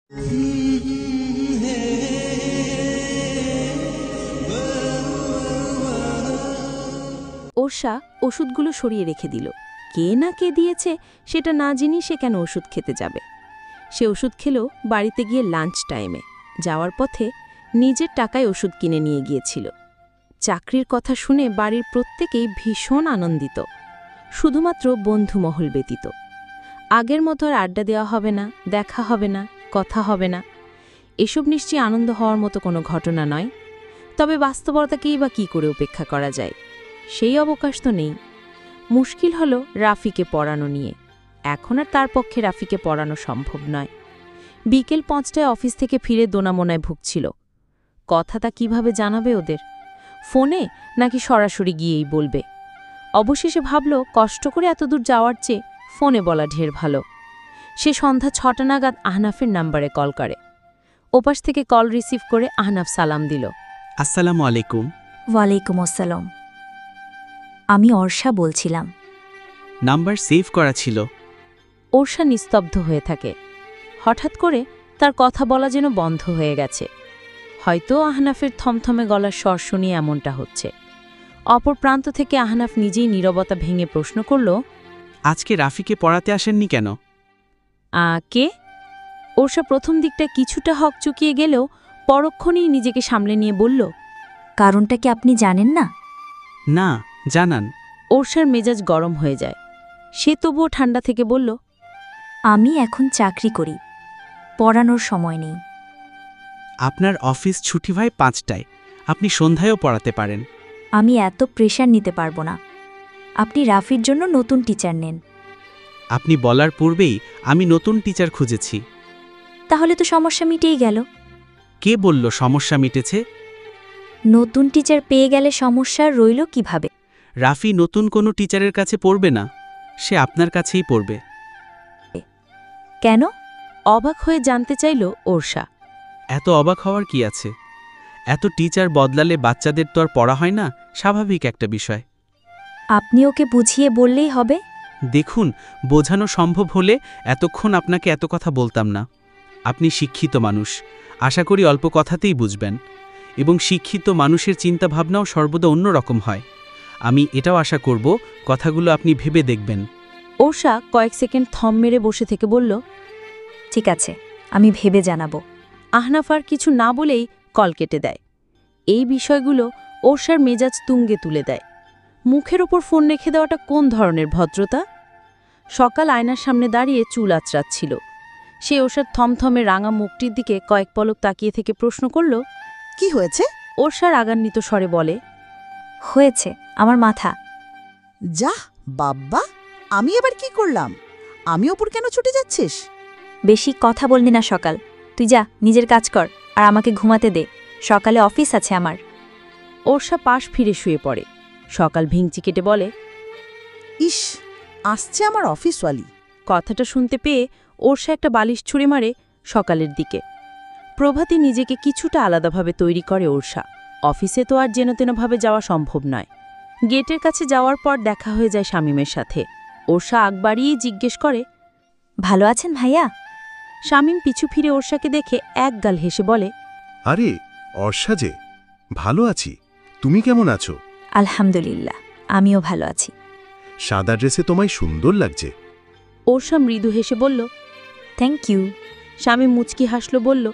ওর্ষা ওষুধগুলো সরিয়ে রেখে দিল। কে না কে দিয়েছে সেটা না জেনে সে কেন ওষুধ খেতে যাবে। সে ওষুধ খেল বাড়িতে গিয়ে লাঞ্চ টাইমে। যাওয়ার পথে নিজের টাকায় ওষুধ কিনে নিয়ে গিয়েছিল। চাকরির কথা শুনে বাড়ির প্রত্যেকেই ভীষণ আনন্দিত, শুধুমাত্র বন্ধুমহল ব্যতীত। আগের মতো আর আড্ডা দেওয়া হবে না, দেখা হবে না, কথা হবে না। এসব নিশ্চয়ই আনন্দ হওয়ার মতো কোনো ঘটনা নয়। তবে বাস্তবতাকেই বা কী করে উপেক্ষা করা যায়? সেই অবকাশ তো নেই। মুশকিল হলো রাফিকে পড়ানো নিয়ে। এখন আর তার পক্ষে রাফিকে পড়ানো সম্ভব নয়। বিকেল ৫টায় অফিস থেকে ফিরে দোনামোনায় ভুগছিল। কথাটা কিভাবে জানাবে ওদের? ফোনে নাকি সরাসরি গিয়েই বলবে? অবশেষে ভাবল কষ্ট করে এতদূর যাওয়ার চেয়ে ফোনে বলা ঢের ভালো। সে সন্ধ্যা ৬টা নাগাদ আহনাফের নাম্বারে কল করে। ওপাশ থেকে কল রিসিভ করে আহনাফ সালাম দিল। আসসালামু আলাইকুম। ওয়ালাইকুম আসসালাম। আমি অর্ষা বলছিলাম। নাম্বার সেভ করা ছিল। ওর্ষা নিস্তব্ধ হয়ে থাকে। হঠাৎ করে তার কথা বলা যেন বন্ধ হয়ে গেছে। হয়তো আহনাফের থমথমে গলার স্বর শুনিয়ে এমনটা হচ্ছে। অপর প্রান্ত থেকে আহনাফ নিজেই নীরবতা ভেঙে প্রশ্ন করল, আজকে রাফিকে পড়াতে আসেননি কেন? কে? ওর্ষা প্রথম দিকটা কিছুটা হক চুকিয়ে গেলেও পরক্ষণেই নিজেকে সামলে নিয়ে বলল, কারণটা কি আপনি জানেন না? না, জানান। ওর্ষার মেজাজ গরম হয়ে যায়। সে তবুও ঠান্ডা থেকে বলল, আমি এখন চাকরি করি, পড়ানোর সময় নেই। আপনার অফিস ছুটি হয় ৫টায়, আপনি সন্ধ্যায়ও পড়াতে পারেন। আমি এত প্রেশার নিতে পারবো না। আপনি রাফির জন্য নতুন টিচার নেন। আপনি বলার পূর্বেই আমি নতুন টিচার খুঁজেছি। তাহলে তো সমস্যা মিটেই গেল। কে বলল সমস্যা মিটেছে? নতুন টিচার পেয়ে গেলে সমস্যা রইল কিভাবে? রাফি নতুন কোনো টিচারের কাছে পড়বে না, সে আপনার কাছেই পড়বে। কেন? অবাক হয়ে জানতে চাইল ওর্ষা। এত অবাক হওয়ার কি আছে? এত টিচার বদলালে বাচ্চাদের তো আর পড়া হয় না, স্বাভাবিক একটা বিষয়। আপনি ওকে বুঝিয়ে বললেই হবে। দেখুন, বোঝানো সম্ভব হলে এতক্ষণ আপনাকে এত কথা বলতাম না। আপনি শিক্ষিত মানুষ, আশা করি অল্প কথাতেই বুঝবেন। এবং শিক্ষিত মানুষের চিন্তাভাবনাও সর্বদা অন্যরকম হয়। আমি এটাও আশা করব কথাগুলো আপনি ভেবে দেখবেন। ওর্ষা কয়েক সেকেন্ড থম মেরে বসে থেকে বলল, ঠিক আছে, আমি ভেবে জানাবো। আহনাফ আর কিছু না বলেই কল কেটে দেয়। এই বিষয়গুলো ওর্ষার মেজাজ তুঙ্গে তুলে দেয়। মুখের ওপর ফোন রেখে দেওয়াটা কোন ধরনের ভদ্রতা? সকাল আয়নার সামনে দাঁড়িয়ে চুল আঁচড়াচ্ছিল। সে ওর্ষার থমথমে রাঙা মুখটির দিকে কয়েক পলক তাকিয়ে থেকে প্রশ্ন করল, কি হয়েছে? ওর্ষা রাগান্বিত স্বরে বলে, হয়েছে আমার মাথা। যাহ বাব্বা, আমি এবার কি করলাম? আমি ওপর কেন ছুটে যাচ্ছিস? বেশি কথা বলবি না সকাল। তুই যা, নিজের কাজ কর আর আমাকে ঘুমাতে দে। সকালে অফিস আছে আমার। ওর্ষা পাশ ফিরে শুয়ে পড়ে। সকাল ভিংচি কেটে বলে, ইস, আসছে আমার অফিসওয়ালি। কথাটা শুনতে পেয়ে ওর্ষা একটা বালিশ ছুঁড়ে মারে সকালের দিকে। প্রভাতী নিজেকে কিছুটা আলাদাভাবে তৈরি করে ওর্ষা। অফিসে তো আর যেনতেনভাবে যাওয়া সম্ভব নয়। গেটের কাছে যাওয়ার পর দেখা হয়ে যায় শামীমের সাথে। ওর্ষা আগ বাড়িয়েই জিজ্ঞেস করে, ভালো আছেন ভাইয়া? শামীম পিছু ফিরে ওর্ষাকে দেখে একগাল হেসে বলে, আরে অর্ষা যে, ভালো আছি। তুমি কেমন আছো? আলহামদুলিল্লাহ, আমিও ভালো আছি। সাদা ড্রেসে তোমায় সুন্দর লাগছে। ওর্ষা মৃদু হেসে বলল, থ্যাংক ইউ। শামীম মুচকি হাসল, বলল,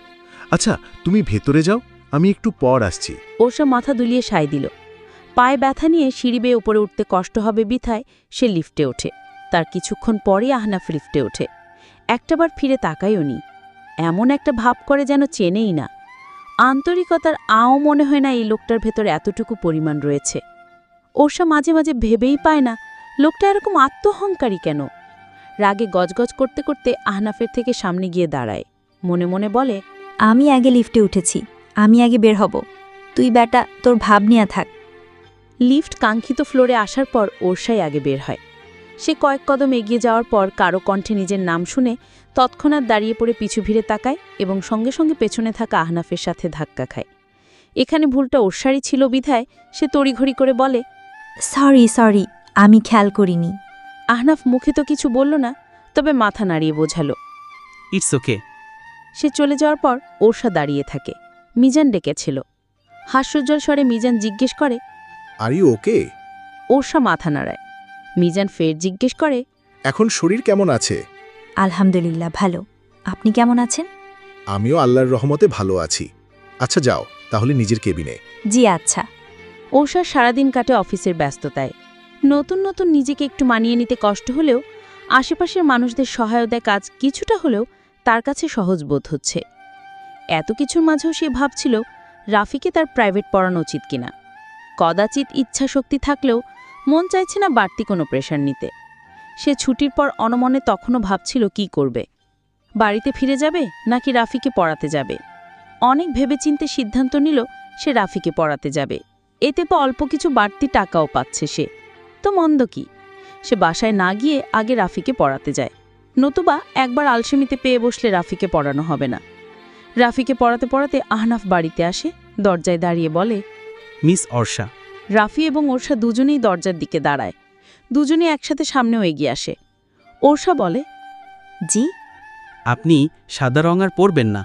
আচ্ছা, তুমি ভেতরে যাও, আমি একটু পর আসছি। ওর্ষা মাথা দুলিয়ে সায় দিল। পায়ে ব্যথা নিয়ে সিঁড়ি বেয়ে উপরে উঠতে কষ্ট হবে বিথায় সে লিফটে ওঠে। তার কিছুক্ষণ পরে আহনাফ লিফটে ওঠে। একটাবার ফিরে তাকায়ও নি। এমন একটা ভাব করে যেন চেনেই না। আন্তরিকতার আও মনে হয় না এই লোকটার ভেতরে এতটুকু পরিমাণ রয়েছে। ওর্ষা মাঝে মাঝে ভেবেই পায় না লোকটা এরকম আত্মহংকারী কেন। রাগে গজগজ করতে করতে আহনাফের থেকে সামনে গিয়ে দাঁড়ায়। মনে মনে বলে, আমি আগে লিফটে উঠেছি, আমি আগে বের হব। তুই বেটা তোর ভাব নিয়ে থাক। লিফট কাঙ্ক্ষিত ফ্লোরে আসার পর ওর্ষাই আগে বের হয়। সে কয়েক কদম এগিয়ে যাওয়ার পর কারো কণ্ঠে নিজের নাম শুনে তৎক্ষণাৎ দাঁড়িয়ে পড়ে পিছু ভিড়ে তাকায় এবং সঙ্গে সঙ্গে পেছনে থাকা আহনাফের সাথে ধাক্কা খায়। এখানে ভুলটা ওর্ষারই ছিল বিধায় সে তড়িঘড়ি করে বলে, সরি, আমি খেয়াল করিনি। আহনাফ মুখে তো কিছু বলল না, তবে মাথা নাড়িয়ে বোঝাল, ইটস ওকে। সে চলে যাওয়ার পর ওরসা দাঁড়িয়ে থাকে। মিজান ডেকেছিল। হাস্যোজ্জ্বল স্বরে মিজান জিজ্ঞেস করে, আর ইউ ওকে? ওরসা মাথা নাড়ায়। মিজান ফের জিজ্ঞেস করে, এখন শরীর কেমন আছে? আলহামদুলিল্লাহ ভালো। আপনি কেমন আছেন? আমিও আল্লাহর রহমতে ভালো আছি। আচ্ছা যাও তাহলে নিজের কেবিনে। জি আচ্ছা। ওরসার সারাদিন কাটে অফিসের ব্যস্ততায়। নতুন নতুন নিজেকে একটু মানিয়ে নিতে কষ্ট হলেও আশেপাশের মানুষদের সহায়তায় কাজ কিছুটা হলেও তার কাছে সহজ বোধ হচ্ছে। এত কিছুর মাঝেও সে ভাবছিল রাফিকে তার প্রাইভেট পড়ানো উচিত কিনা। কদাচিৎ ইচ্ছা শক্তি থাকলেও মন চাইছে না বাড়তি কোনো প্রেশার নিতে। সে ছুটির পর অনমনে তখনও ভাবছিল কি করবে। বাড়িতে ফিরে যাবে নাকি রাফিকে পড়াতে যাবে। অনেক ভেবেচিন্তে সিদ্ধান্ত নিল সে রাফিকে পড়াতে যাবে। এতে তো অল্প কিছু বাড়তি টাকাও পাচ্ছে সে, তো মন্দ কি। সে বাসায় না গিয়ে আগে রাফিকে পড়াতে যায়, নতুবা একবার আলসেমিতে পেয়ে বসলে রাফিকে পড়ানো হবে না। রাফিকে পড়াতে পড়াতে আহনাফ বাড়িতে আসে, দরজায় দাঁড়িয়ে বলে, মিস অর্ষা। রাফি এবং ওরসা দুজনেই দরজার দিকে দাঁড়ায়। দুজনেই একসাথে সামনেও এগিয়ে আসে। ওরসা বলে, জি। আপনি সাদা রং আর পরবেন না।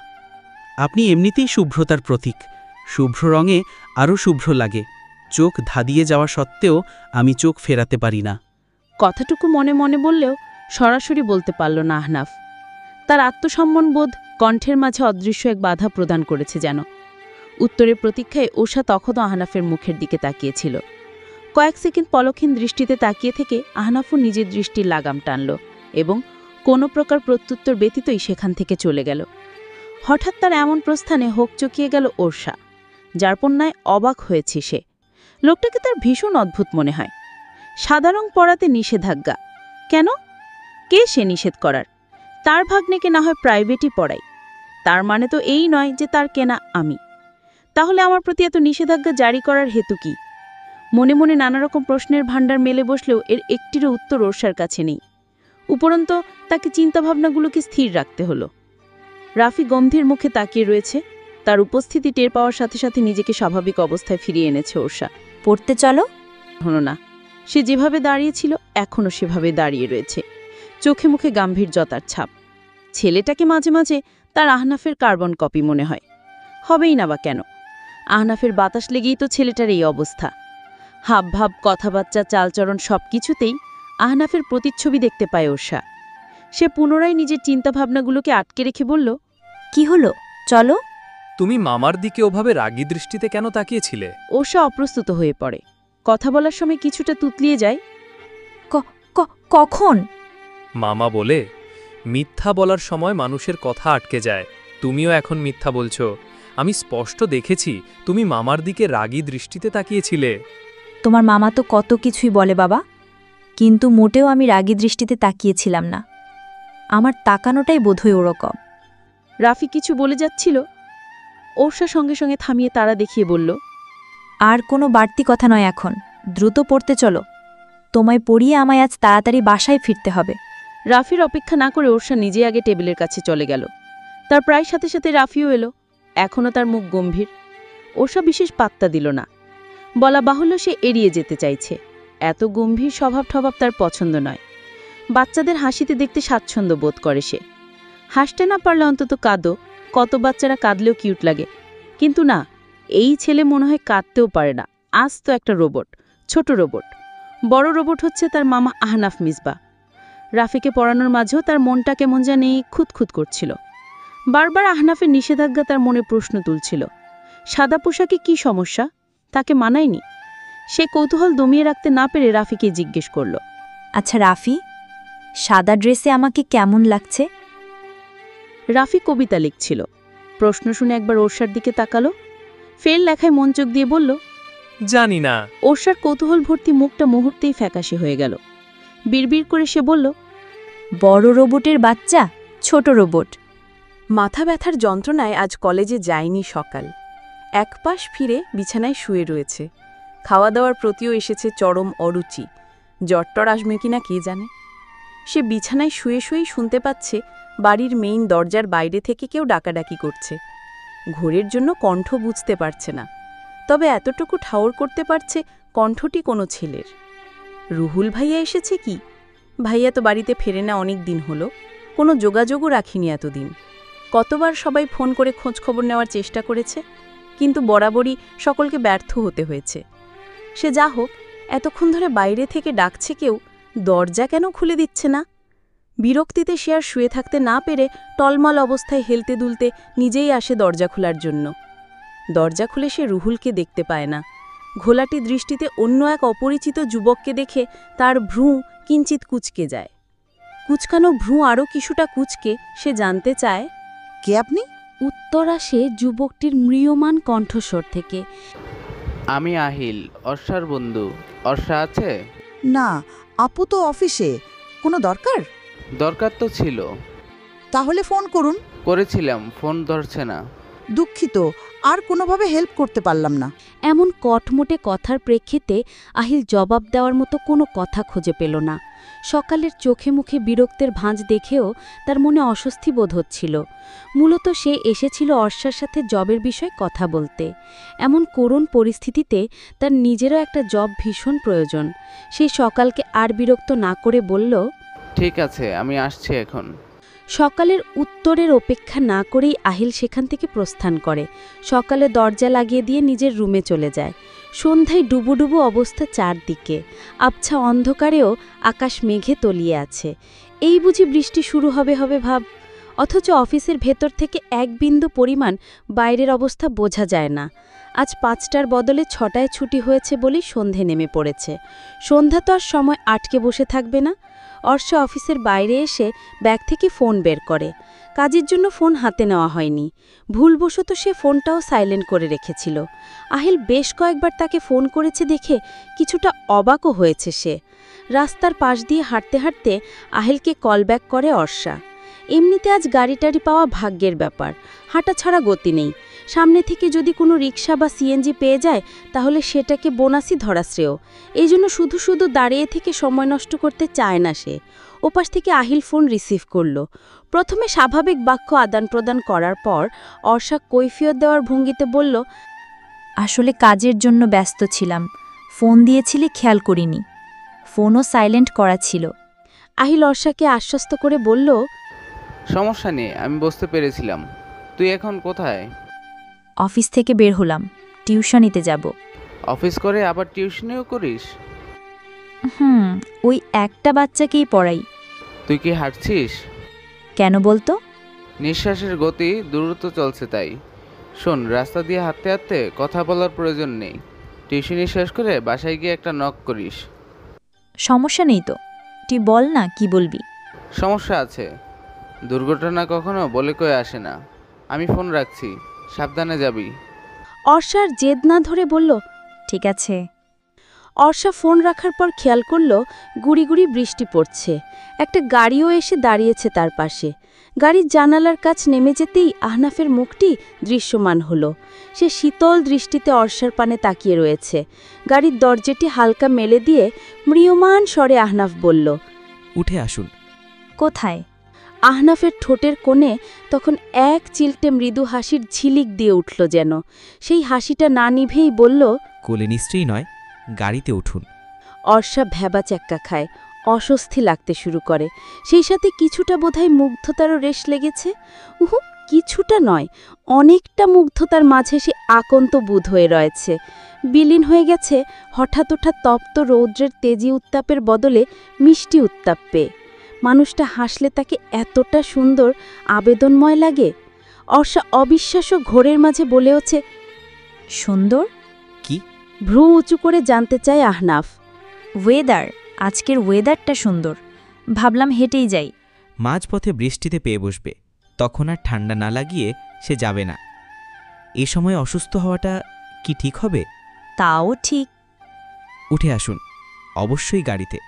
আপনি এমনিতেই শুভ্রতার প্রতীক। শুভ্র রঙে আরও শুভ্র লাগে। চোখ ধাঁধিয়ে যাওয়া সত্ত্বেও আমি চোখ ফেরাতে পারি না। কথাটুকু মনে মনে বললেও সরাসরি বলতে পারল না আহনাফ। তার আত্মসম্মানবোধ কণ্ঠের মাঝে অদৃশ্য এক বাধা প্রদান করেছে যেন। উত্তরের প্রতীক্ষায় ওষা তখনও আহনাফের মুখের দিকে তাকিয়েছিল। কয়েক সেকেন্ড পলক্ষীন দৃষ্টিতে তাকিয়ে থেকে আহনাফও নিজের দৃষ্টির লাগাম টানল এবং কোনো প্রকার প্রত্যুত্তর ব্যতীতই সেখান থেকে চলে গেল। হঠাৎ তার এমন প্রস্থানে হোক চকিয়ে গেল ওরসা, যার পণ্যায় অবাক হয়েছে সে। লোকটাকে তার ভীষণ অদ্ভুত মনে হয়। সাদা রং পরাতে নিষেধাজ্ঞা কেন? কে সে নিষেধ করার? তার ভাগ্নেকে না হয় প্রাইভেটই পড়াই, তার মানে তো এই নয় যে তার কেনা আমি। তাহলে আমার প্রতি এত নিষেধাজ্ঞা জারি করার হেতু কি? মনে মনে নানা রকম প্রশ্নের ভাণ্ডার মেলে বসলেও এর একটিরও উত্তর ওরসার কাছে নেই। উপরন্ত তাকে চিন্তাভাবনাগুলোকে স্থির রাখতে হলো। রাফি গম্ভীর মুখে তাকিয়ে রয়েছে। তার উপস্থিতি টের পাওয়ার সাথে সাথে নিজেকে স্বাভাবিক অবস্থায় ফিরিয়ে এনেছে ওরসা। পড়তে চলো। হলো না, সে যেভাবে দাঁড়িয়েছিল এখনও সেভাবে দাঁড়িয়ে রয়েছে, চোখে মুখে গাম্ভীর্যতার ছাপ। ছেলেটাকে মাঝে মাঝে তার আহনাফের কার্বন কপি মনে হয়। হবেই না বা কেন? আহনাফের বাতাস লেগেই তো ছেলেটার এই অবস্থা। হাবভাব, কথাবার্তা, চালচরণ সব কিছুতেই আহনাফের প্রতিচ্ছবি দেখতে পায় ওরসা। সে পুনরায় নিজের চিন্তাভাবনাগুলোকে আটকে রেখে বলল, কি হলো? চলো। তুমি মামার দিকে ওভাবে রাগী দৃষ্টিতে কেন তাকিয়েছিলে? ওরসা অপ্রস্তুত হয়ে পড়ে। কথা বলার সময় কিছুটা তুতলিয়ে যায়। কখন? মামা বলে, মিথ্যা বলার সময় মানুষের কথা আটকে যায়। তুমিও এখন মিথ্যা বলছো। আমি স্পষ্ট দেখেছি তুমি মামার দিকে রাগী দৃষ্টিতে তাকিয়েছিলে। তোমার মামা তো কত কিছুই বলে বাবা, কিন্তু মোটেও আমি রাগী দৃষ্টিতে তাকিয়েছিলাম না। আমার তাকানোটাই বোধহয় ওরকম। রাফি কিছু বলে যাচ্ছিল, ওরসা সঙ্গে সঙ্গে থামিয়ে তারা দেখিয়ে বলল, আর কোনো বাড়তি কথা নয় এখন, দ্রুত পড়তে চলো। তোমায় পড়িয়ে আমায় আজ তাড়াতাড়ি বাসায় ফিরতে হবে। রাফির অপেক্ষা না করে ওরসা নিজে আগে টেবিলের কাছে চলে গেল। তার প্রায় সাথে সাথে রাফিও এলো। এখনও তার মুখ গম্ভীর। ওরসা বিশেষ পাত্তা দিল না। বলা বাহুল্য সে এড়িয়ে যেতে চাইছে। এত গম্ভীর স্বভাব ঠভাব তার পছন্দ নয়। বাচ্চাদের হাসিতে দেখতে স্বাচ্ছন্দ্য বোধ করে সে। হাসতে না পারলে অন্তত কাঁদো, কত বাচ্চারা কাঁদলেও কিউট লাগে। কিন্তু না, এই ছেলে মনে হয় কাঁদতেও পারে না। আজ তো একটা রোবট, ছোট রোবট। বড় রোবট হচ্ছে তার মামা আহনাফ মিসবা। রাফিকে পড়ানোর মাঝেও তার মনটা কেমন জানি খুঁতখুত করছিল। বারবার আহনাফের নিষেধাজ্ঞা তার মনে প্রশ্ন তুলছিল। সাদা পোশাকে কি সমস্যা? তাকে মানায়নি। সে কৌতূহল দমিয়ে রাখতে না পেরে রাফিকে জিজ্ঞেস করল, আচ্ছা রাফি, সাদা ড্রেসে আমাকে কেমন লাগছে? রাফি কবিতা লিখছিল। প্রশ্ন শুনে একবার ওরসার দিকে তাকালো, ফের লেখায় মনচোখ দিয়ে বলল, জানি না। ওরসার কৌতূহল ভর্তি মুখটা মুহূর্তেই ফ্যাকাশে হয়ে গেল। বিড়বিড় করে সে বলল, বড় রোবটের বাচ্চা, ছোট রোবট। মাথা ব্যথার যন্ত্রণায় আজ কলেজে যায়নি সকাল। এক পাশ ফিরে বিছানায় শুয়ে রয়েছে। খাওয়া দাওয়ার প্রতিও এসেছে চরম অরুচি। জ্বরটর আসবে কিনা কে জানে। সে বিছানায় শুয়ে শুয়েই শুনতে পাচ্ছে বাড়ির মেইন দরজার বাইরে থেকে কেউ ডাকাডাকি করছে। ঘোরের জন্য কণ্ঠ বুঝতে পারছে না, তবে এতটুকু ঠাউর করতে পারছে কণ্ঠটি কোনো ছেলের। রুহুল ভাইয়া এসেছে কি? ভাইয়া তো বাড়িতে ফেরে না অনেক দিন হলো, কোনো যোগাযোগও রাখিনি এতদিন। কতবার সবাই ফোন করে খোঁজখবর নেওয়ার চেষ্টা করেছে, কিন্তু বরাবরই সকলকে ব্যর্থ হতে হয়েছে। সে যা হোক, এতক্ষণ ধরে বাইরে থেকে ডাকছে কেউ, দরজা কেন খুলে দিচ্ছে না? বিরক্তিতে সে আর শুয়ে থাকতে না পেরে টলমল অবস্থায় হেলতে দুলতে নিজেই আসে দরজা খোলার জন্য। দরজা খুলে সে রুহুলকে দেখতে পায় না। ঘোলাটি দৃষ্টিতে অন্য এক অপরিচিত যুবককে দেখে তার ভ্রু কিঞ্চিত কুঁচকে যায়। কুচকানো ভ্রু আরও কিছুটা কুচকে সে জানতে চায়, কে আপনি? উত্তর আসে যুবকটির ম্রিয়মান কণ্ঠস্বর থেকে। আমি আহিল, অর্ষার বন্ধু। অর্ষা আছে? না, আপু তো অফিসে। কোনো দরকার? দরকার তো ছিল। তাহলে ফোন করুন। করেছিলাম, ফোন ধরছে না। দুঃখিত, আর কোনোভাবে হেল্প করতে পারলাম না। এমন কটমোটে কথার প্রেক্ষিতে আহিল জবাব দেওয়ার মতো কোনো কথা খুঁজে পেল না। সকালের চোখে মুখে বিরক্তের ভাঁজ দেখেও তার মনে অস্বস্তি বোধ হচ্ছিল। মূলত সে এসেছিল অর্ষার সাথে জবের বিষয়ে কথা বলতে। এমন করুণ পরিস্থিতিতে তার নিজেরও একটা জব ভীষণ প্রয়োজন। সেই সকালকে আর বিরক্ত না করে বলল, ঠিক আছে, আমি আসছি এখন। সকালের উত্তরের অপেক্ষা না করেই আহিল সেখান থেকে প্রস্থান করে। সকালে দরজা লাগিয়ে দিয়ে নিজের রুমে চলে যায়। সন্ধ্যায় ডুবুডুবু অবস্থা চারদিকে, আবছা অন্ধকারেও আকাশ মেঘে তলিয়ে আছে। এই বুঝি বৃষ্টি শুরু হবে হবে ভাব, অথচ অফিসের ভেতর থেকে এক বিন্দু পরিমাণ বাইরের অবস্থা বোঝা যায় না। আজ 5টার বদলে 6টায় ছুটি হয়েছে বলেই সন্ধে নেমে পড়েছে। সন্ধ্যা তো আর সময় আটকে বসে থাকবে না। অর্ষা অফিসের বাইরে এসে ব্যাগ থেকে ফোন বের করে। কাজের জন্য ফোন হাতে নেওয়া হয়নি। ভুলবশত সে ফোনটাও সাইলেন্ট করে রেখেছিল। আহিল বেশ কয়েকবার তাকে ফোন করেছে দেখে কিছুটা অবাকও হয়েছে সে। রাস্তার পাশ দিয়ে হাঁটতে হাঁটতে আহিলকে কল ব্যাক করে অর্ষা। এমনিতে আজ গাড়ি টাড়ি পাওয়া ভাগ্যের ব্যাপার, হাঁটা ছাড়া গতি নেই। সামনে থেকে যদি কোনো রিক্সা বা সিএনজি পেয়ে যায় তাহলে সেটাকে বোনাসই ধরা শ্রেয়। এই জন্য শুধু শুধু দাঁড়িয়ে থেকে সময় নষ্ট করতে চায় না সে। ওপাশ থেকে আহিল ফোন রিসিভ করল। প্রথমে স্বাভাবিক বাক্য আদান প্রদান করার পর অর্ষা কৈফিয়ত দেওয়ার ভঙ্গিতে বলল, আসলে কাজের জন্য ব্যস্ত ছিলাম, ফোন দিয়েছিলি খেয়াল করিনি। ফোনও সাইলেন্ট করা ছিল। আহিল অর্ষাকে আশ্বস্ত করে বলল, সমস্যা নেই, আমি বুঝতে পেরেছিলাম। তুই এখন কোথায়? অফিস থেকে বের হলাম, টিউশনিতে যাব। অফিস করে আবার টিউশনিও করিস? ওই একটা বাচ্চাকেই পড়াই। তুই কি হাঁটছিস? কেন বলতো? নিঃশ্বাসের গতি দ্রুত চলছে তাই। শোন, রাস্তা দিয়ে হাঁটতে হাঁটতে কথা বলার প্রয়োজন নেই। টিউশনি শেষ করে বাসায় গিয়ে একটা নক করিস। সমস্যা নেই তো, তুই বল না কি বলবি। সমস্যা আছে। দুর্ঘটনা কখনো বলে কয়ে আসে না। আমি ফোন রাখছি, সাবধানে যাবি। অর্ষার জেদ না ধরে বলল, ঠিক আছে। অর্ষা ফোন রাখার পর খেয়াল করল গুড়ি গুড়ি বৃষ্টি পড়ছে। একটা গাড়িও এসে দাঁড়িয়েছে তার পাশে। গাড়ির জানালার কাছ নেমে যেতেই আহনাফের মুখটি দৃশ্যমান হলো। সে শীতল দৃষ্টিতে অর্ষার পানে তাকিয়ে রয়েছে। গাড়ির দরজাটি হালকা মেলে দিয়ে ম্রিয়মান স্বরে আহনাফ বলল, উঠে আসুন। কোথায়? আহনাফের ঠোঁটের কোণে তখন এক চিলটে মৃদু হাসির ঝিলিক দিয়ে উঠল যেন। সেই হাসিটা না নিভেই বলল, কোলে নিশ্চয়ই নয়, গাড়িতে উঠুন। অর্ষা ভ্যাবা চ্যাক্কা খায়, অস্বস্তি লাগতে শুরু করে। সেই সাথে কিছুটা বোধহয় মুগ্ধতারও রেশ লেগেছে। কিছুটা নয়, অনেকটা মুগ্ধতার মাঝে সে আকন্ত বুধ হয়ে রয়েছে। বিলীন হয়ে গেছে হঠাৎ ওঠা তপ্ত রৌদ্রের তেজি উত্তাপের বদলে মিষ্টি উত্তাপ পেয়ে। মানুষটা হাসলে তাকে এতটা সুন্দর আবেদনময় লাগে। অর্ষা অবিশ্বাস্য ঘোরের মাঝে বলে ওঠে, সুন্দর? কি? ভ্রু উঁচু করে জানতে চায় আহনাফ। ওয়েদার, আজকের ওয়েদারটা সুন্দর, ভাবলাম হেঁটেই যাই। মাঝপথে বৃষ্টিতে পেয়ে বসবে, তখন আর ঠান্ডা না লাগিয়ে সে যাবে না। এ সময় অসুস্থ হওয়াটা কি ঠিক হবে? তাও ঠিক। উঠে আসুন, অবশ্যই গাড়িতে।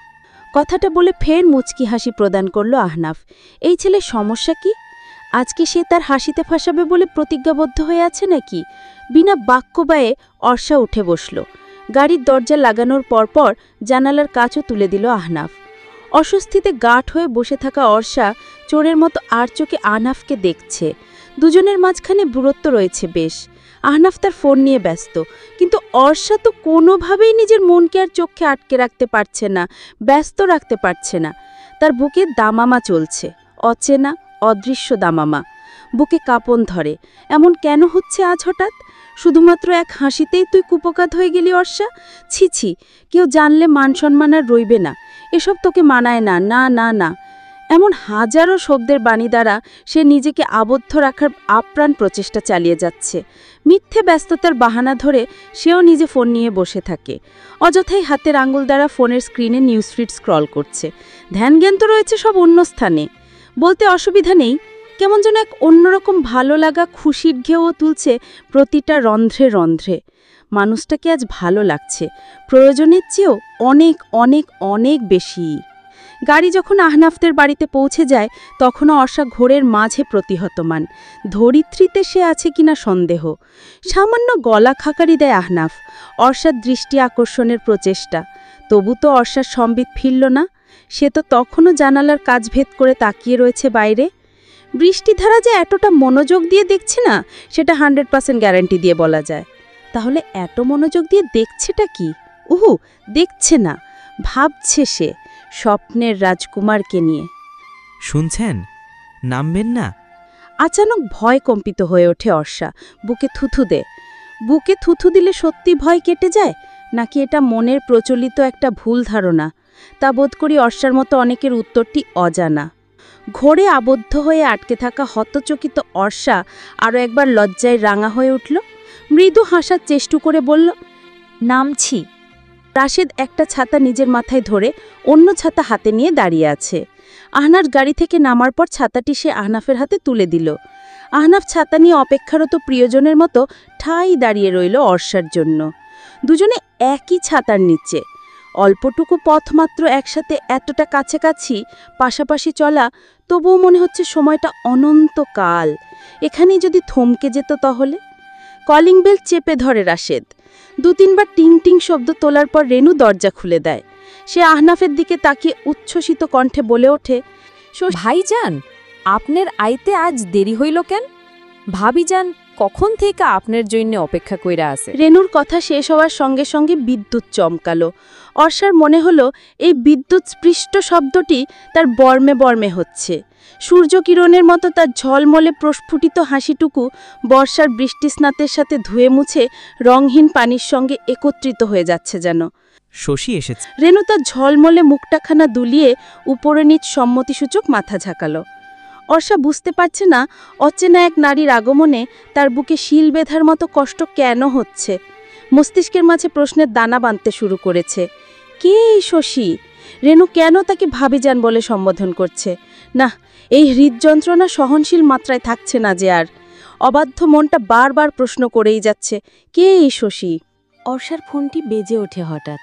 কথাটা বলে ফের মুচকি হাসি প্রদান করল আহনাফ। এই ছেলের সমস্যা কি? আজকে সে তার হাসিতে ফাঁসাবে বলে প্রতিজ্ঞাবদ্ধ হয়ে আছে নাকি? বিনা বাক্য ব্যয়ে অর্ষা উঠে বসল। গাড়ির দরজা লাগানোর পরপর জানালার কাচও তুলে দিল আহনাফ। অস্বস্তিতে গাঢ় হয়ে বসে থাকা অর্ষা চোরের মতো আর চোখে আহনাফকে দেখছে। দুজনের মাঝখানে দূরত্ব রয়েছে বেশ। আহনাফ তার ফোন নিয়ে ব্যস্ত, কিন্তু অর্ষা তো কোনোভাবেই নিজের মনকে আর চোখে আটকে রাখতে পারছে না, ব্যস্ত রাখতে পারছে না। তার বুকে দামামা চলছে, অচেনা অদৃশ্য দামামা। বুকে কাঁপন ধরে। এমন কেন হচ্ছে আজ হঠাৎ? শুধুমাত্র এক হাসিতেই তুই কুপকাত হয়ে গেলি অর্ষা? ছি ছি, কেউ জানলে মান সম্মান আর রইবে না। এসব তোকে মানায় না, না না না। এমন হাজারো শব্দের বাণী দ্বারা সে নিজেকে আবদ্ধ রাখার আপ্রাণ প্রচেষ্টা চালিয়ে যাচ্ছে। মিথ্যে ব্যস্ততার বাহানা ধরে সেও নিজে ফোন নিয়ে বসে থাকে। অযথাই হাতের আঙুল দ্বারা ফোনের স্ক্রিনে নিউজ ফিড স্ক্রল করছে। ধ্যানজ্ঞান তো রয়েছে সব অন্য স্থানে। বলতে অসুবিধা নেই, কেমন যেন এক অন্যরকম ভালো লাগা খুশির ঢেউও তুলছে প্রতিটা রন্ধ্রে রন্ধ্রে। মানুষটাকে আজ ভালো লাগছে, প্রয়োজনের চেয়েও অনেক অনেক অনেক বেশি। গাড়ি যখন আহনাফদের বাড়িতে পৌঁছে যায় তখনও অর্ষা ঘোরের মাঝে প্রতিহতমান। ধরিত্রীতে সে আছে কিনা সন্দেহ। সামান্য গলা খাকারি দেয় আহনাফ। অর্ষার দৃষ্টি আকর্ষণের প্রচেষ্টা। তবু তো অর্ষার সম্বিত ফিরল না। সে তো তখনও জানালার কাজ ভেদ করে তাকিয়ে রয়েছে বাইরে। বৃষ্টিধারা যে এতটা মনোযোগ দিয়ে দেখছে না সেটা 100% গ্যারান্টি দিয়ে বলা যায়। তাহলে এত মনোযোগ দিয়ে দেখছেটা কি? উহু, দেখছে না, ভাবছে সে স্বপ্নের রাজকুমারকে নিয়ে। শুনছেন? নামবেন না? আচানক ভয় কম্পিত হয়ে ওঠে অর্ষা। বুকে থুথু দে। বুকে থুথু দিলে সত্যি ভয় কেটে যায়, নাকি এটা মনের প্রচলিত একটা ভুল ধারণা? তা বোধ করি অর্ষার মতো অনেকের উত্তরটি অজানা। ঘোরে আবদ্ধ হয়ে আটকে থাকা হতচকিত অর্ষা আরও একবার লজ্জায় রাঙা হয়ে উঠল। মৃদু হাসার চেষ্টা করে বলল, নামছি। রাশেদ একটা ছাতা নিজের মাথায় ধরে অন্য ছাতা হাতে নিয়ে দাঁড়িয়ে আছে। আহনাফ গাড়ি থেকে নামার পর ছাতাটি সে আহনাফের হাতে তুলে দিল। আহনাফ ছাতা নিয়ে অপেক্ষারত প্রিয়জনের মতো ঠাই দাঁড়িয়ে রইল অর্ষার জন্য। দুজনে একই ছাতার নিচে। অল্পটুকু পথ মাত্র একসাথে এতটা কাছাকাছি পাশাপাশি চলা, তবুও মনে হচ্ছে সময়টা অনন্তকাল। এখানেই যদি থমকে যেত তাহলে। কলিং বেল চেপে ধরে রাশেদ। 2-3 বার টিং টিং শব্দ তোলার পর রেনু দরজা খুলে দেয়। সে আহনাফের দিকে তাকিয়ে উচ্ছ্বসিত কণ্ঠে বলে ওঠে, ভাইজান, আপনার আইতে আজ দেরি হইল কেন? ভাবিজান কখন থেকে আপনার জন্য অপেক্ষা কইরা আছে। রেনুর কথা শেষ হওয়ার সঙ্গে সঙ্গে বিদ্যুৎ চমকালো। অর্ষার মনে হলো এই বিদ্যুৎ স্পৃষ্ট শব্দটি তার বর্মে বর্মে হচ্ছে। সূর্যকিরণের মতো তার ঝলমলে প্রস্ফুটিত হাসিটুকু বর্ষার বৃষ্টিস্নাতের সাথে ধুয়ে মুছে রংহীন পানির সঙ্গে একত্রিত হয়ে যাচ্ছে যেন। শশী এসেছে। রেনু তার ঝলমলে মুখটাখানা দুলিয়ে উপরে নিচ সম্মতিসূচক মাথা ঝাঁকালো। অর্ষা বুঝতে পারছে না অচেনা এক নারীর আগমনে তার বুকে শিল বেঁধার মতো কষ্ট কেন হচ্ছে। মস্তিষ্কের মাঝে প্রশ্নের দানা বাঁধতে শুরু করেছে। কে এই শশী? রেনু কেন তাকে ভাবিজান বলে সম্বোধন করছে? না, এই হৃদযন্ত্রণা সহনশীল মাত্রায় থাকছে না যে আর। অবাধ্য মনটা বারবার প্রশ্ন করেই যাচ্ছে, কে এই শশী? অর্ষার ফোনটি বেজে ওঠে হঠাৎ।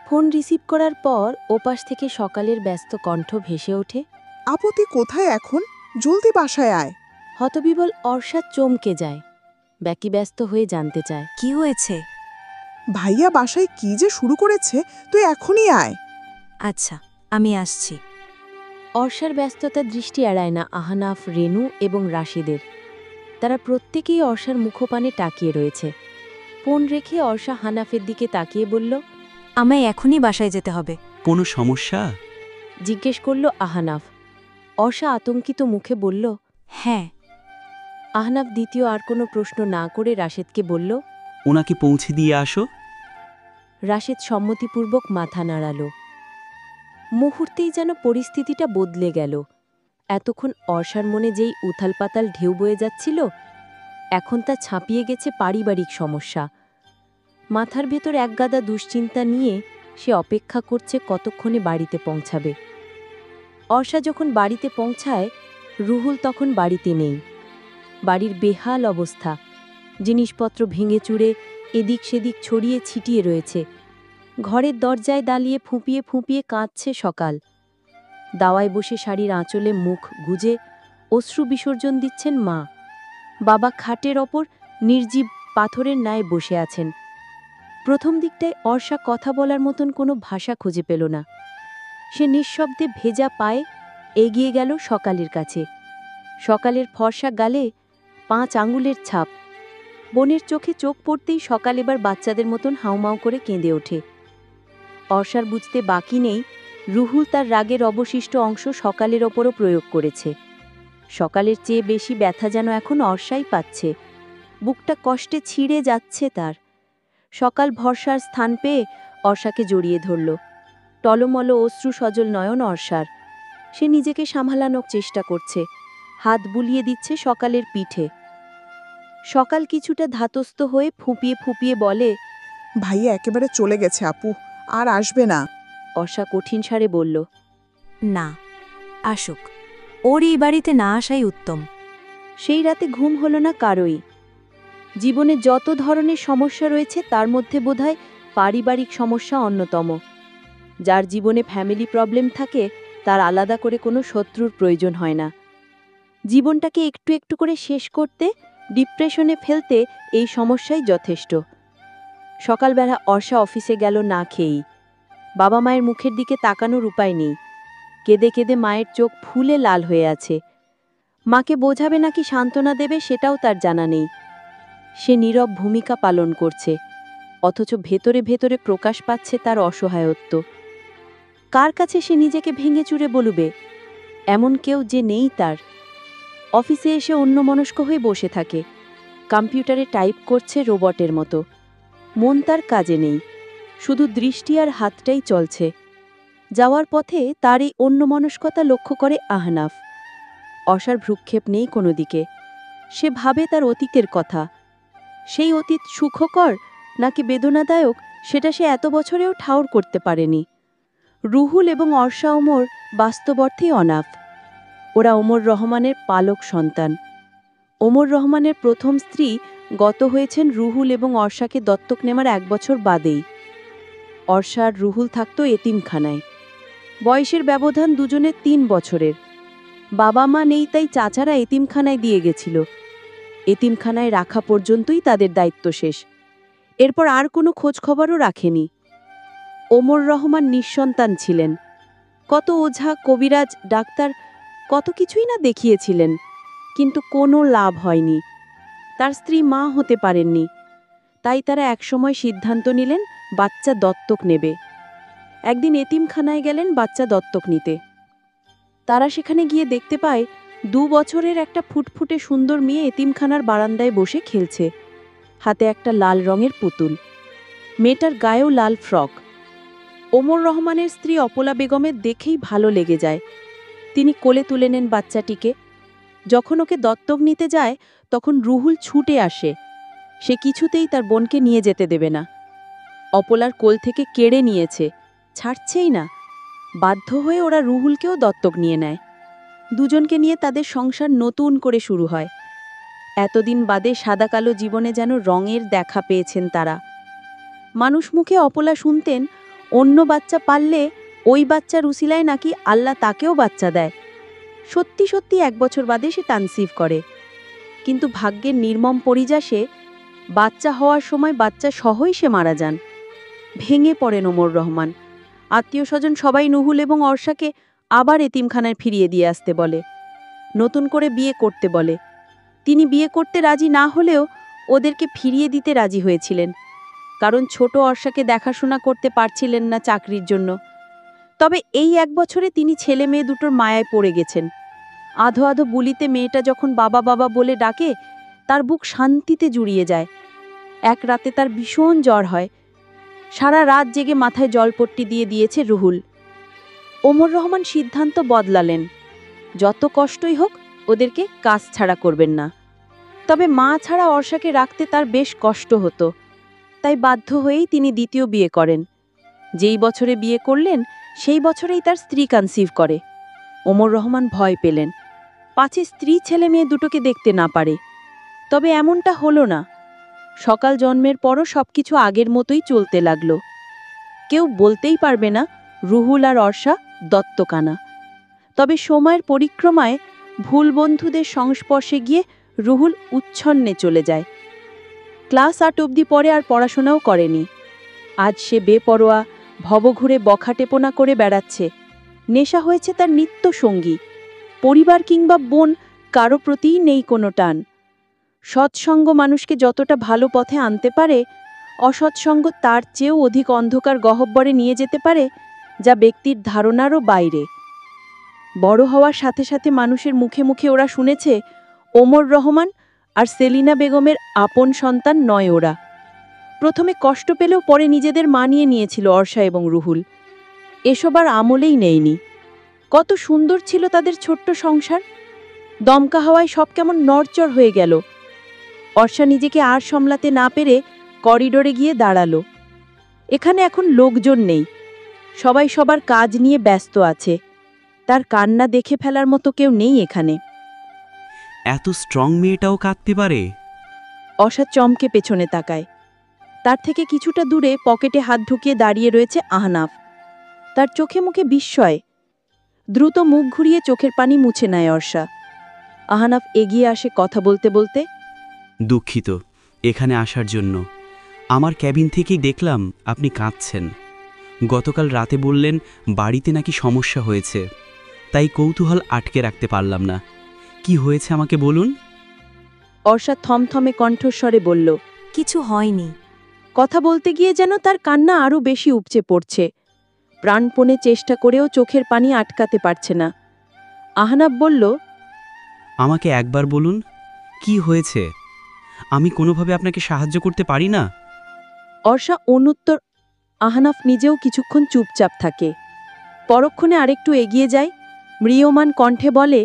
ফোন রিসিভ করার পর ওপাশ থেকে সকালের ব্যস্ত কণ্ঠ ভেসে ওঠে, আপু কোথায় এখন? জলদি বাসায় আয়। হতবিবল অর্ষা চমকে যায়। ব্যাকি ব্যস্ত হয়ে জানতে চায়, কি হয়েছে? ভাইয়া বাসায় কি যে শুরু করেছে, তুই এখনই আয়। আচ্ছা, আমি আসছি। অর্ষার ব্যস্ততার দৃষ্টি এড়ায় না আহনাফ, রেনু এবং রাশিদের। তারা প্রত্যেকেই অর্ষার মুখপানে তাকিয়ে রয়েছে। ফোন রেখে অর্ষা হানাফের দিকে তাকিয়ে বলল, আমায় এখনই বাসায় যেতে হবে। কোনো সমস্যা? জিজ্ঞেস করল আহনাফ। অর্ষা আতঙ্কিত মুখে বলল, হ্যাঁ। আহনাফ দ্বিতীয় আর কোনো প্রশ্ন না করে রাশেদকে বলল, ওনাকে পৌঁছে দিয়ে আসো। রাশেদ সম্মতিপূর্বক মাথা নাড়াল। মুহূর্তেই যেন পরিস্থিতিটা বদলে গেল। এতক্ষণ অর্ষার মনে যেই উথালপাতাল ঢেউ বয়ে যাচ্ছিল, এখন তা ছাপিয়ে গেছে পারিবারিক সমস্যা। মাথার ভেতর একগাদা দুশ্চিন্তা নিয়ে সে অপেক্ষা করছে কতক্ষণে বাড়িতে পৌঁছাবে। অর্ষা যখন বাড়িতে পৌঁছায়, রুহুল তখন বাড়িতে নেই। বাড়ির বেহাল অবস্থা। জিনিসপত্র ভেঙে চুরে এদিক সেদিক ছড়িয়ে ছিটিয়ে রয়েছে। ঘরের দরজায় দাঁড়িয়ে ফুঁপিয়ে ফুঁপিয়ে কাঁদছে সকাল। দাওয়ায় বসে শাড়ির আঁচলে মুখ গুজে অশ্রু বিসর্জন দিচ্ছেন মা। বাবা খাটের ওপর নির্জীব পাথরের ন্যায় বসে আছেন। প্রথম দিকটায় অর্ষা কথা বলার মতন কোনো ভাষা খুঁজে পেল না। সে নিঃশব্দে ভেজা পায়ে এগিয়ে গেল সকালের কাছে। সকালের ফর্সা গালে 5 আঙুলের ছাপ। বোনের চোখে চোখ পড়তেই সকাল এবার বাচ্চাদের মতন হাউমাউ করে কেঁদে ওঠে। অর্ষার বুঝতে বাকি নেই রুহুল তার রাগের অবশিষ্ট অংশ সকালের ওপরও প্রয়োগ করেছে। সকালের চেয়ে বেশি ব্যথা যেন এখন অর্ষাই পাচ্ছে। বুকটা কষ্টে ছিঁড়ে যাচ্ছে তার। সকাল ভরসার স্থান পেয়ে অর্ষাকে জড়িয়ে ধরল। টলমল অশ্রু সজল নয়ন অর্ষার। সে নিজেকে সামলানোর চেষ্টা করছে, হাত বুলিয়ে দিচ্ছে সকালের পিঠে। সকাল কিছুটা ধাতস্থ হয়ে ফুঁপিয়ে ফুঁপিয়ে বলে, ভাইয়া একেবারে চলে গেছে আপু, আর আসবে না। অর্ষা কঠিন স্বরে বলল, না, আসুক। ওর এই বাড়িতে না আসাই উত্তম। সেই রাতে ঘুম হলো না কারোই। জীবনে যত ধরনের সমস্যা রয়েছে তার মধ্যে বোধহয় পারিবারিক সমস্যা অন্যতম। যার জীবনে ফ্যামিলি প্রবলেম থাকে তার আলাদা করে কোনো শত্রুর প্রয়োজন হয় না। জীবনটাকে একটু একটু করে শেষ করতে, ডিপ্রেশনে ফেলতে এই সমস্যাই যথেষ্ট। সকালবেলা অর্ষা অফিসে গেল না খেয়েই। বাবা মায়ের মুখের দিকে তাকানোর উপায় নেই। কেঁদে কেঁদে মায়ের চোখ ফুলে লাল হয়ে আছে। মাকে বোঝাবে নাকি সান্ত্বনা দেবে সেটাও তার জানা নেই। সে নীরব ভূমিকা পালন করছে, অথচ ভেতরে ভেতরে প্রকাশ পাচ্ছে তার অসহায়ত্ব। কার কাছে সে নিজেকে ভেঙে চুরে বলবে? এমন কেউ যে নেই তার। অফিসে এসে অন্যমনস্ক হয়ে বসে থাকে, কম্পিউটারে টাইপ করছে রোবটের মতো। মন তার কাজে নেই, শুধু দৃষ্টি আর হাতটাই চলছে। যাওয়ার পথে তার এই অন্যমনস্কতা লক্ষ্য করে আহনাফ। অর্ষার ভ্রুক্ষেপ নেই কোনো দিকে। সে ভাবে তার অতীতের কথা। সেই অতীত সুখকর নাকি বেদনাদায়ক সেটা সে এত বছরেও ঠাউর করতে পারেনি। রুহুল এবং অর্ষা ওমর বাস্তব অর্থেই অনাথ। ওরা ওমর রহমানের পালক সন্তান। ওমর রহমানের প্রথম স্ত্রী গত হয়েছেন রুহুল এবং অর্ষাকে দত্তক নেওয়ার 1 বছর বাদেই। অর্ষা আর রুহুল থাকত এতিমখানায়। বয়সের ব্যবধান দুজনের 3 বছরের। বাবা মা নেই তাই চাচারা এতিমখানায় দিয়ে গেছিল। এতিমখানায় রাখা পর্যন্তই তাদের দায়িত্ব শেষ। এরপর আর কোনো খোঁজখবরও রাখেনি। ওমর রহমান নিঃসন্তান ছিলেন। কত ওঝা, কবিরাজ, ডাক্তার কত কিছুই না দেখিয়েছিলেন, কিন্তু কোনো লাভ হয়নি। তার স্ত্রী মা হতে পারেননি। তাই তারা একসময় সিদ্ধান্ত নিলেন বাচ্চা দত্তক নেবে। একদিন এতিমখানায় গেলেন বাচ্চা দত্তক নিতে। তারা সেখানে গিয়ে দেখতে পায় 2 বছরের একটা ফুটফুটে সুন্দর মেয়ে এতিমখানার বারান্দায় বসে খেলছে, হাতে একটা লাল রঙের পুতুল। মেয়েটার গায়েও লাল ফ্রক। ওমর রহমানের স্ত্রী অপলা বেগমের দেখেই ভালো লেগে যায়। তিনি কোলে তুলে নেন বাচ্চাটিকে। যখন ওকে দত্তক নিতে যায় তখন রুহুল ছুটে আসে। সে কিছুতেই তার বোনকে নিয়ে যেতে দেবে না। অপলার কোল থেকে কেড়ে নিয়েছে, ছাড়ছেই না। বাধ্য হয়ে ওরা রুহুলকেও দত্তক নিয়ে নেয়। দুজনকে নিয়ে তাদের সংসার নতুন করে শুরু হয়। এতদিন বাদে সাদা কালো জীবনে যেন রঙের দেখা পেয়েছেন তারা। মানুষ মুখে অপলা শুনতেন অন্য বাচ্চা পাললে ওই বাচ্চার উসিলায় নাকি আল্লাহ তাকেও বাচ্চা দেয়। সত্যি সত্যি 1 বছর বাদে সে কনসিভ করে। কিন্তু ভাগ্যের নির্মম পরিজাসে বাচ্চা হওয়ার সময় বাচ্চা সহই সে মারা যান। ভেঙে পড়েন ওমর রহমান। আত্মীয় স্বজন সবাই নুহুল এবং অর্ষাকে আবার এতিমখানায় ফিরিয়ে দিয়ে আসতে বলে, নতুন করে বিয়ে করতে বলে। তিনি বিয়ে করতে রাজি না হলেও ওদেরকে ফিরিয়ে দিতে রাজি হয়েছিলেন, কারণ ছোট অর্ষাকে দেখাশোনা করতে পারছিলেন না চাকরির জন্য। তবে এই 1 বছরে তিনি ছেলে মেয়ে দুটোর মায়ায় পড়ে গেছেন। আধো আধো বুলিতে মেয়েটা যখন বাবা বাবা বলে ডাকে তার বুক শান্তিতে জুড়িয়ে যায়। এক রাতে তার ভীষণ জ্বর হয়। সারা রাত জেগে মাথায় জলপট্টি দিয়ে দিয়েছে রুহুল। ওমর রহমান সিদ্ধান্ত বদলালেন, যত কষ্টই হোক ওদেরকে কাজ ছাড়া করবেন না। তবে মা ছাড়া অর্ষাকে রাখতে তার বেশ কষ্ট হতো। তাই বাধ্য হয়েই তিনি দ্বিতীয় বিয়ে করেন। যেই বছরে বিয়ে করলেন সেই বছরেই তার স্ত্রী কনসিভ করে। ওমর রহমান ভয় পেলেন, পাছে স্ত্রী ছেলে মেয়ে দুটোকে দেখতে না পারে। তবে এমনটা হলো না। সকাল জন্মের পরও সবকিছু আগের মতোই চলতে লাগলো। কেউ বলতেই পারবে না রুহুল আর অর্ষা দত্তকানা। তবে সময়ের পরিক্রমায় ভুল বন্ধুদের সংস্পর্শে গিয়ে রুহুল উচ্ছন্নে চলে যায়। ক্লাস 8 অবধি পরে আর পড়াশোনাও করেনি। আজ সে বেপরোয়া, ভবঘুরে বখাটেপনা করে বেড়াচ্ছে। নেশা হয়েছে তার নিত্য সঙ্গী। পরিবার কিংবা বোন কারো প্রতিই নেই কোনো টান। সৎসঙ্গ মানুষকে যতটা ভালো পথে আনতে পারে, অসৎসঙ্গ তার চেয়েও অধিক অন্ধকার গহ্বরে নিয়ে যেতে পারে, যা ব্যক্তির ধারণারও বাইরে। বড় হওয়ার সাথে সাথে মানুষের মুখে মুখে ওরা শুনেছে ওমর রহমান আর সেলিনা বেগমের আপন সন্তান নয় ওরা। প্রথমে কষ্ট পেলেও পরে নিজেদের মানিয়ে নিয়েছিল অর্ষা এবং রুহুল। এসব আর আমলেই নেয়নি। কত সুন্দর ছিল তাদের ছোট্ট সংসার। দমকা হাওয়ায় সব কেমন নড়চড় হয়ে গেল। অর্ষা নিজেকে আর সামলাতে না পেরে করিডোরে গিয়ে দাঁড়ালো। এখানে এখন লোকজন নেই, সবাই সবার কাজ নিয়ে ব্যস্ত আছে। তার কান্না দেখে ফেলার মতো কেউ নেই এখানে। এত স্ট্রং মেয়েটাও কাঁদতে পারে? অর্ষা চমকে পেছনে তাকায়। তার থেকে কিছুটা দূরে পকেটে হাত ঢুকিয়ে দাঁড়িয়ে রয়েছে আহনাফ। তার চোখে মুখে বিস্ময়। দ্রুত মুখ ঘুরিয়ে চোখের পানি মুছে নেয় অর্ষা। আহনাফ এগিয়ে আসে কথা বলতে বলতে। দুঃখিত এখানে আসার জন্য। আমার ক্যাবিন থেকেই দেখলাম আপনি কাঁদছেন। গতকাল রাতে বললেন বাড়িতে নাকি সমস্যা হয়েছে, তাই কৌতূহল আটকে রাখতে পারলাম না। কি হয়েছে আমাকে বলুন। অর্ষা থমথমে কণ্ঠস্বরে বলল, কিছু হয়নি। কথা বলতে গিয়ে যেন তার কান্না আরও বেশি উপচে পড়ছে। প্রাণপণে চেষ্টা করেও চোখের পানি আটকাতে পারছে না। আহনাফ বলল, আমাকে একবার বলুন কি হয়েছে। আমি কোনোভাবে আপনাকে সাহায্য করতে পারি না? অর্ষা অনুত্তর। আহনাফ নিজেও কিছুক্ষণ চুপচাপ থাকে। পরক্ষণে আরেকটু এগিয়ে যায়, ম্রিয়মান কণ্ঠে বলে,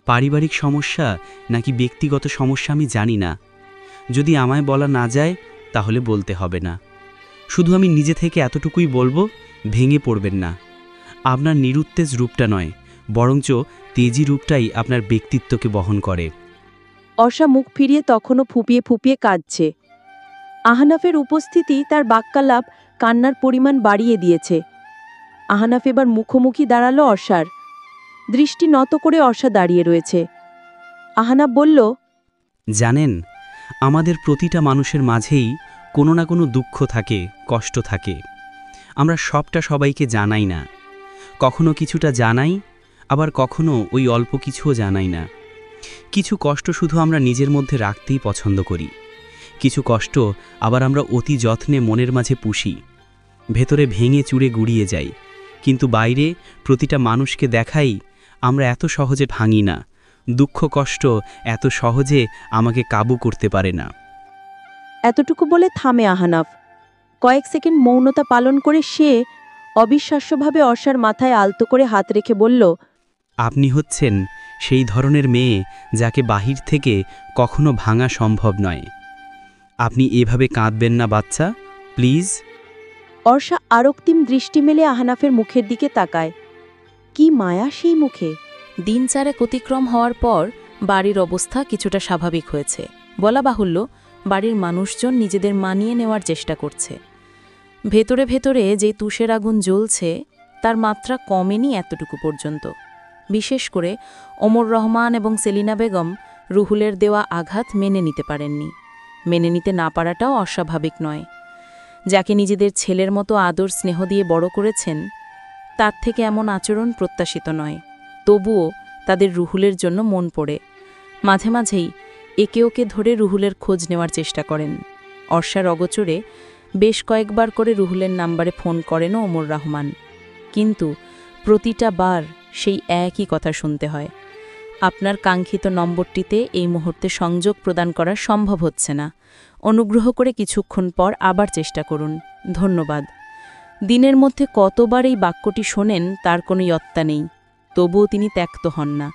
পারিবারিক সমস্যা নাকি ব্যক্তিগত সমস্যা আমি জানি না। যদি আমায় বলা না যায় তাহলে বলতে হবে না। শুধু আমি নিজে থেকে এতটুকুই বলবো, ভেঙে পড়বেন না। আপনার নিরুত্তেজ রূপটা নয়, বরঞ্চ তেজি রূপটাই আপনার ব্যক্তিত্বকে বহন করে। অর্ষা মুখ ফিরিয়ে তখনও ফুপিয়ে ফুপিয়ে কাঁদছে। আহনাফের উপস্থিতি তার বাক্যালাপ কান্নার পরিমাণ বাড়িয়ে দিয়েছে। আহনাফ এবার মুখোমুখি দাঁড়ালো অর্ষার। দৃষ্টি নত করে অর্ষা দাঁড়িয়ে রয়েছে। আহনাফ বলল, জানেন, আমাদের প্রতিটা মানুষের মাঝেই কোনো না কোনো দুঃখ থাকে, কষ্ট থাকে। আমরা সবটা সবাইকে জানাই না। কখনো কিছুটা জানাই, আবার কখনো ওই অল্প কিছুও জানাই না। কিছু কষ্ট শুধু আমরা নিজের মধ্যে রাখতেই পছন্দ করি। কিছু কষ্ট আবার আমরা অতি যত্নে মনের মাঝে পুষি। ভেতরে ভেঙে চুরে গুড়িয়ে যাই, কিন্তু বাইরে প্রতিটা মানুষকে দেখাই আমরা এত সহজে ভাঙি না। দুঃখ কষ্ট এত সহজে আমাকে কাবু করতে পারে না। এতটুকু বলে থামে আহনাফ। কয়েক সেকেন্ড মৌনতা পালন করে সে অবিশ্বাস্যভাবে অর্ষার মাথায় আলতো করে হাত রেখে বলল, আপনি হচ্ছেন সেই ধরনের মেয়ে যাকে বাহির থেকে কখনো ভাঙা সম্ভব নয়। আপনি এভাবে কাঁদবেন না বাচ্চা, প্লিজ। অর্ষা আরক্তিম দৃষ্টি মেলে আহনাফের মুখের দিকে তাকায়। কি মায়া সেই মুখে। দিন চারেক অতিক্রম হওয়ার পর বাড়ির অবস্থা কিছুটা স্বাভাবিক হয়েছে। বলা বাহুল্য, বাড়ির মানুষজন নিজেদের মানিয়ে নেওয়ার চেষ্টা করছে। ভেতরে ভেতরে যে তুষের আগুন জ্বলছে তার মাত্রা কমেনি এতটুকু পর্যন্ত। বিশেষ করে ওমর রহমান এবং সেলিনা বেগম রুহুলের দেওয়া আঘাত মেনে নিতে পারেননি। মেনে নিতে না পারাটাও অস্বাভাবিক নয়। যাকে নিজেদের ছেলের মতো আদর স্নেহ দিয়ে বড় করেছেন, তার থেকে এমন আচরণ প্রত্যাশিত নয়। তবুও তাদের রুহুলের জন্য মন পড়ে। মাঝে মাঝেই একে ওকে ধরে রুহুলের খোঁজ নেওয়ার চেষ্টা করেন। অর্ষার অগোচরে বেশ কয়েকবার করে রুহুলের নাম্বারে ফোন করেনও ওমর রহমান, কিন্তু প্রতিটা বার সেই একই কথা শুনতে হয়, আপনার কাঙ্ক্ষিত নম্বরটিতে এই মুহূর্তে সংযোগ প্রদান করা সম্ভব হচ্ছে না। অনুগ্রহ করে কিছুক্ষণ পর আবার চেষ্টা করুন, ধন্যবাদ। দিনের মধ্যে কতবার এই বাক্যটি শোনেন তার কোনো ইয়ত্তা নেই, তবুও তিনি ত্যক্ত হন না।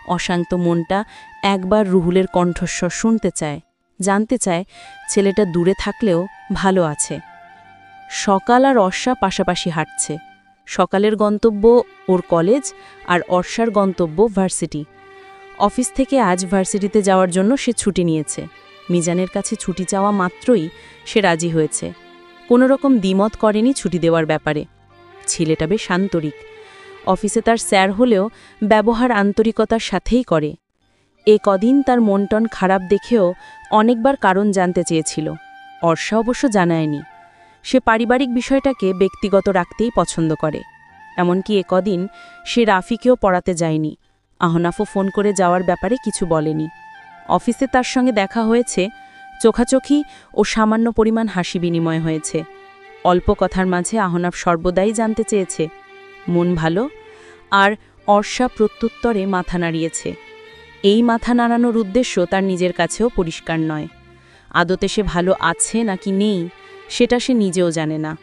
অশান্ত মনটা একবার রুহুলের কণ্ঠস্বর শুনতে চায়, জানতে চায় ছেলেটা দূরে থাকলেও ভালো আছে। সকাল আর অর্ষা পাশাপাশি হাঁটছে। সকালের গন্তব্য ওর কলেজ, আর অর্ষার গন্তব্য ভার্সিটি। অফিস থেকে আজ ভার্সিটিতে যাওয়ার জন্য সে ছুটি নিয়েছে। মিজানের কাছে ছুটি চাওয়া মাত্রই সে রাজি হয়েছে। কোনো রকম দ্বিমত করেনি ছুটি দেওয়ার ব্যাপারে। ছেলেটা বেশ আন্তরিক। অফিসে তার স্যার হলেও ব্যবহার আন্তরিকতার সাথেই করে। এ কদিন তার মনটন খারাপ দেখেও অনেকবার কারণ জানতে চেয়েছিল। অর্ষা অবশ্য জানায়নি। সে পারিবারিক বিষয়টাকে ব্যক্তিগত রাখতেই পছন্দ করে। এমনকি এ কদিন সে রাফিকেও পড়াতে যায়নি। আহনাফও ফোন করে যাওয়ার ব্যাপারে কিছু বলেনি। অফিসে তার সঙ্গে দেখা হয়েছে, চোখাচোখি ও সামান্য পরিমাণ হাসি বিনিময় হয়েছে। অল্প কথার মাঝে আহনাফ সর্বদাই জানতে চেয়েছে মন ভালো, আর অর্ষা প্রত্যুত্তরে মাথা নাড়িয়েছে। এই মাথা নাড়ানোর উদ্দেশ্য তার নিজের কাছেও পরিষ্কার নয়। আদতে সে ভালো আছে নাকি নেই সেটা সে নিজেও জানে না।